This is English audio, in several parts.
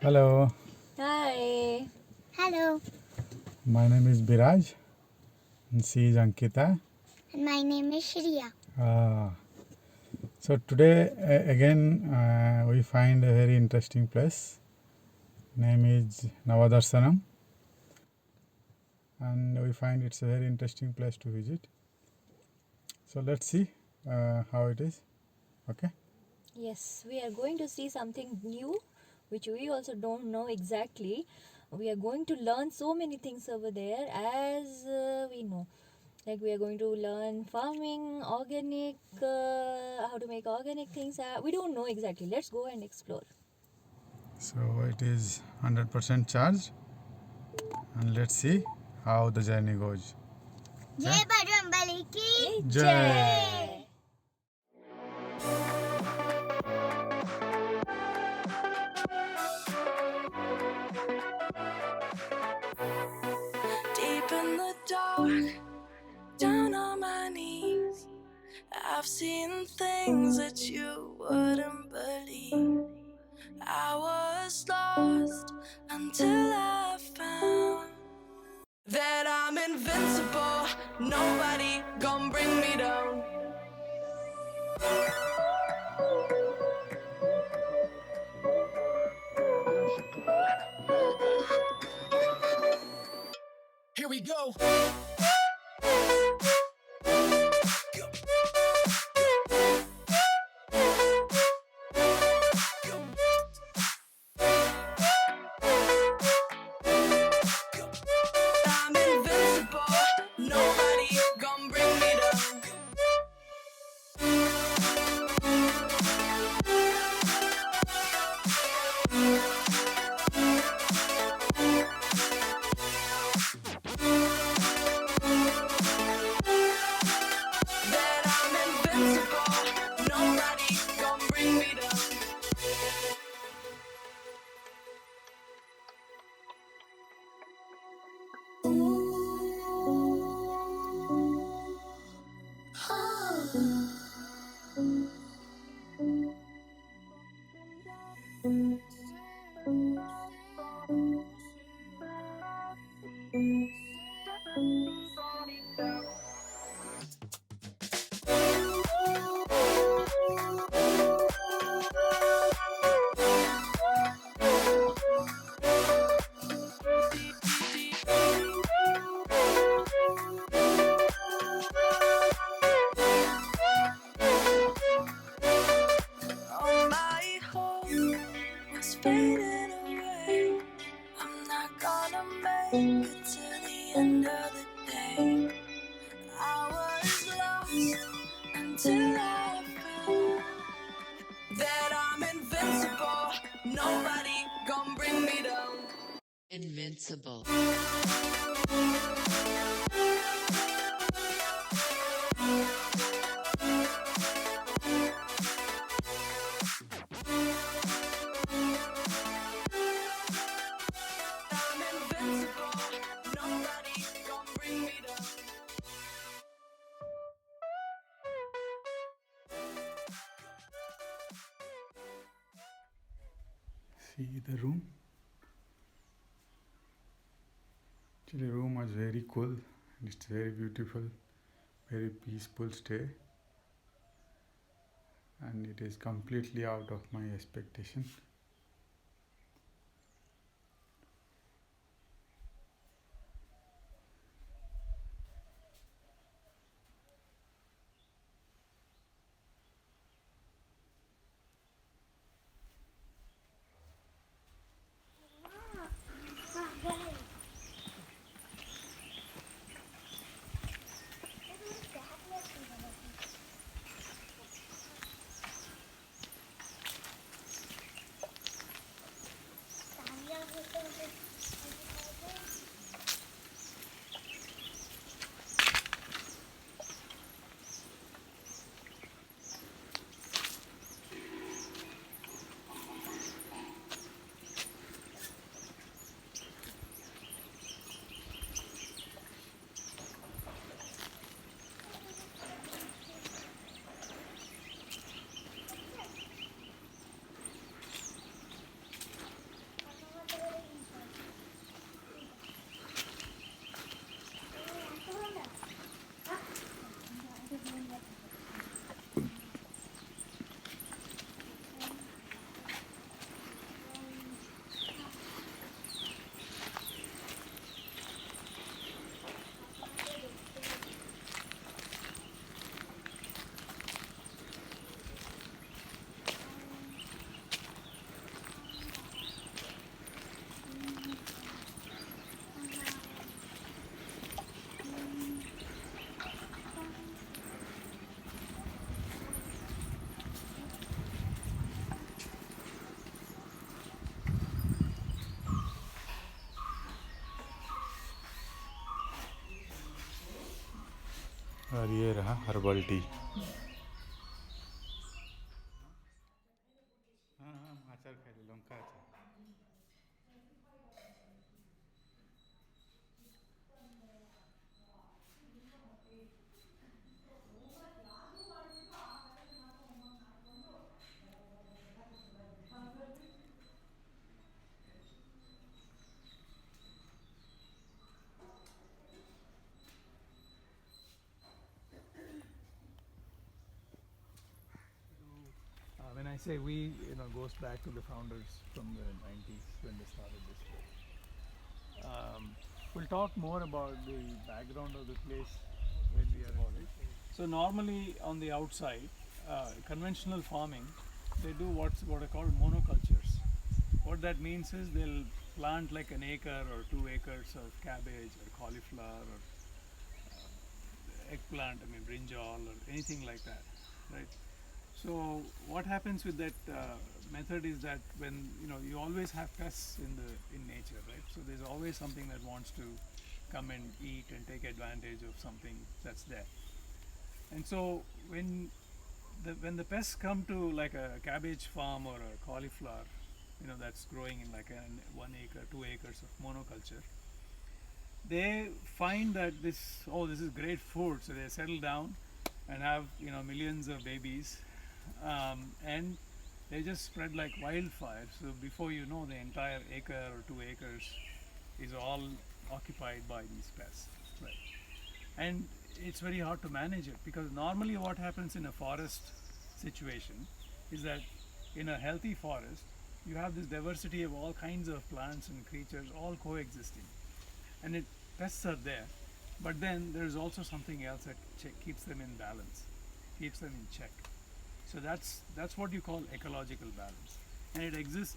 Hello, Hi. Hello, my name is Biraj and she is Ankita. and my name is Shriya. Uh, so today again we find a very interesting place. Name is Navadarshanam, and we find it's a very interesting place to visit. So let's see how it is. Okay. Yes, we are going to see something new which we also don't know exactly. We are going to learn so many things over there as we know. Like we are going to learn farming, organic, how to make organic things. We don't know exactly. Let's go and explore. So it is 100% charged, and let's see how the journey goes. Jai Bajrambali ki Jai. Deep in the dark, down on my knees, I've seen things that you wouldn't believe. I was lost until I found that I'm invincible. Nobody gon' bring me down. Here we go. I'm invincible. Nobody gon' bring me down. That I'm invincible. Nobody gon' bring me down. All my hope was fading away. I'm not gonna make it to the end of the day. I was lost until I found that I'm invincible. Nobody gon' bring me down. Invincible. I'm invincible. Nobody gon' bring me down. See the room. Actually, the room was very cool. It's very beautiful, very peaceful stay, and it is completely out of my expectation. और ये रहा herbal tea. हाँ हाँ आचार खाइले लंका आचार. When I say we, goes back to the founders from the 90s when they started this place. We'll talk more about the background of the place when we are about it. So normally on the outside, conventional farming, they do what are called monocultures. What that means is they'll plant like an acre or 2 acres of cabbage or cauliflower or eggplant, brinjal or anything like that, right? So what happens with that method is that when you always have pests in nature, right? So there's always something that wants to come and eat and take advantage of something that's there. And so when the pests come to like a cabbage farm or a cauliflower, that's growing in like 1 acre, 2 acres of monoculture, they find that this is great food, so they settle down and have millions of babies, and they just spread like wildfire. So before you know, the entire acre or 2 acres is all occupied by these pests, right? And it's very hard to manage it, because normally what happens in a forest situation is that in a healthy forest you have this diversity of all kinds of plants and creatures all coexisting, and pests are there, but then there's also something else that keeps them in balance, keeps them in check. So that's what you call ecological balance, and it exists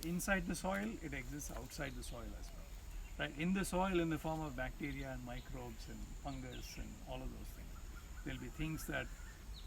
inside the soil, it exists outside the soil as well, right? In the soil, in the form of bacteria and microbes and fungus and all of those things, there'll be things that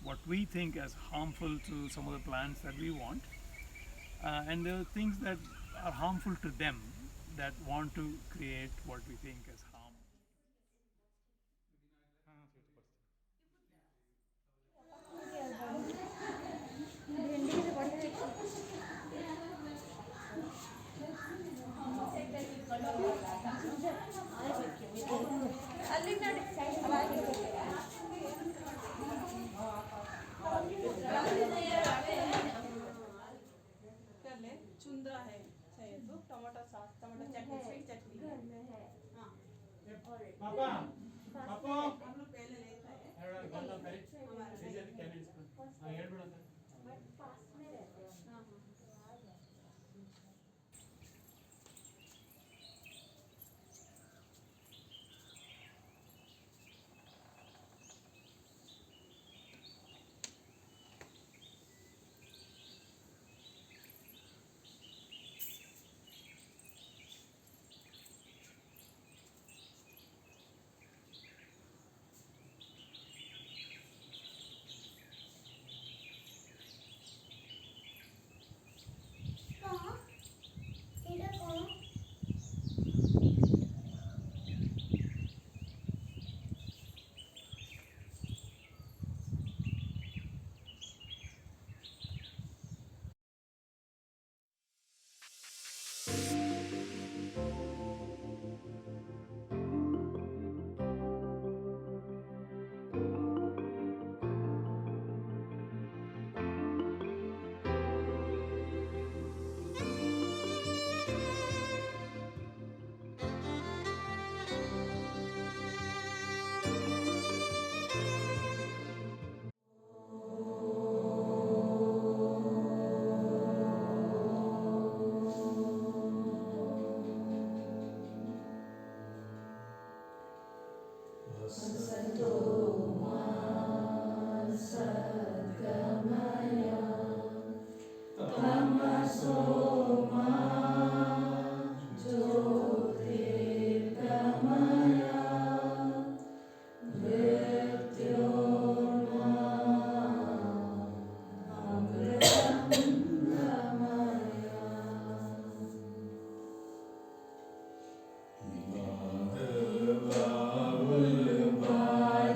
what we think as harmful to some of the plants that we want, and there are things that are harmful to them that want to create what we think as harm. चुंदा है चाहिए तो tomato sauce tomato चटनी sweet चटनी हाँ पापा पापा हम लोग पहले लेते हैं बट पास में रहते हैं हाँ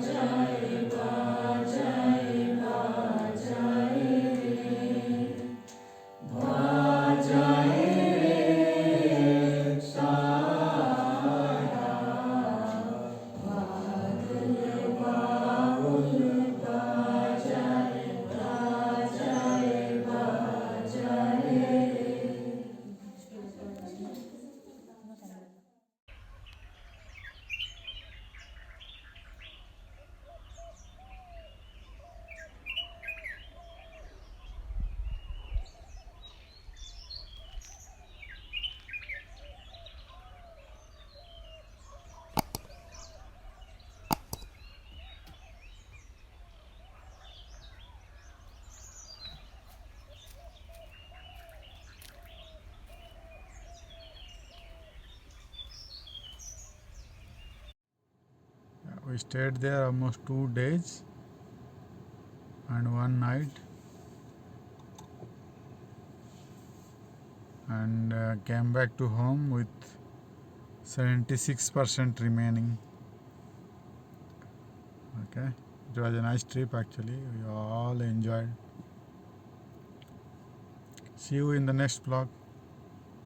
Jai We stayed there almost 2 days and 1 night, and came back to home with 76% remaining. Okay, it was a nice trip actually. We all enjoyed. See you in the next vlog.